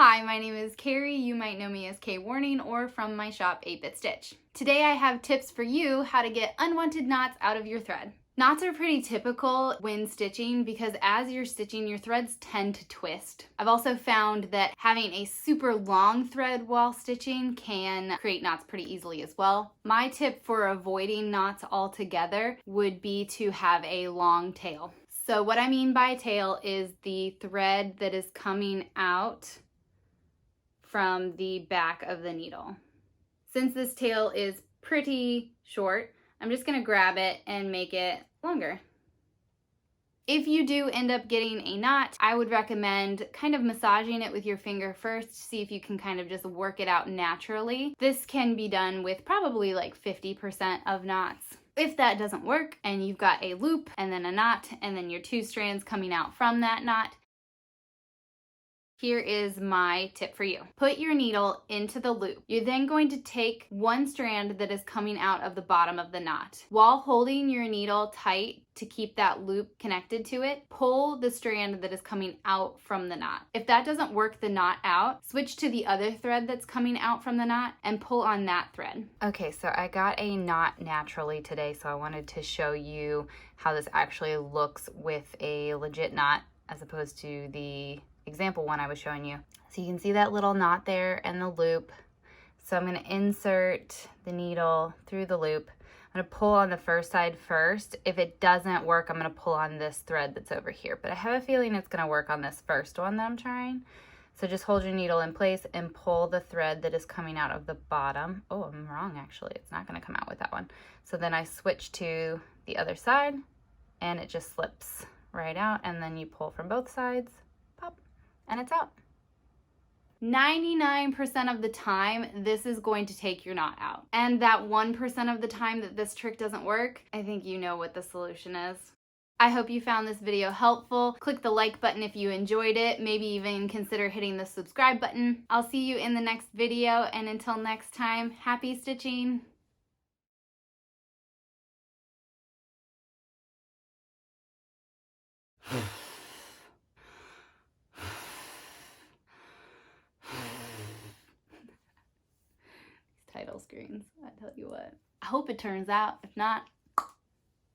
Hi, my name is Carrie. You might know me as K Warning or from my shop 8-Bit Stitch. Today I have tips for you how to get unwanted knots out of your thread. Knots are pretty typical when stitching because as you're stitching, your threads tend to twist. I've also found that having a super long thread while stitching can create knots pretty easily as well. My tip for avoiding knots altogether would be to have a long tail. So what I mean by tail is the thread that is coming out from the back of the needle. Since this tail is pretty short, I'm just gonna grab it and make it longer. If you do end up getting a knot, I would recommend kind of massaging it with your finger first to see if you can kind of just work it out naturally. This can be done with probably like 50% of knots. If that doesn't work and you've got a loop and then a knot and then your two strands coming out from that knot, here is my tip for you. Put your needle into the loop. You're then going to take one strand that is coming out of the bottom of the knot. While holding your needle tight to keep that loop connected to it, pull the strand that is coming out from the knot. If that doesn't work the knot out, switch to the other thread that's coming out from the knot and pull on that thread. Okay, so I got a knot naturally today, so I wanted to show you how this actually looks with a legit knot as opposed to the example one I was showing you. So you can see that little knot there and the loop. So I'm going to insert the needle through the loop. I'm going to pull on the first side first. If it doesn't work, I'm going to pull on this thread that's over here. But I have a feeling it's going to work on this first one that I'm trying. So just hold your needle in place and pull the thread that is coming out of the bottom. Oh, I'm wrong actually. It's not going to come out with that one. So then I switch to the other side and it just slips right out, and then you pull from both sides. And it's out. 99% of the time, this is going to take your knot out. And that 1% of the time that this trick doesn't work, I think you know what the solution is. I hope you found this video helpful. Click the like button if you enjoyed it. Maybe even consider hitting the subscribe button. I'll see you in the next video, and until next time, happy stitching! Title screens, I tell you what. I hope it turns out. If not,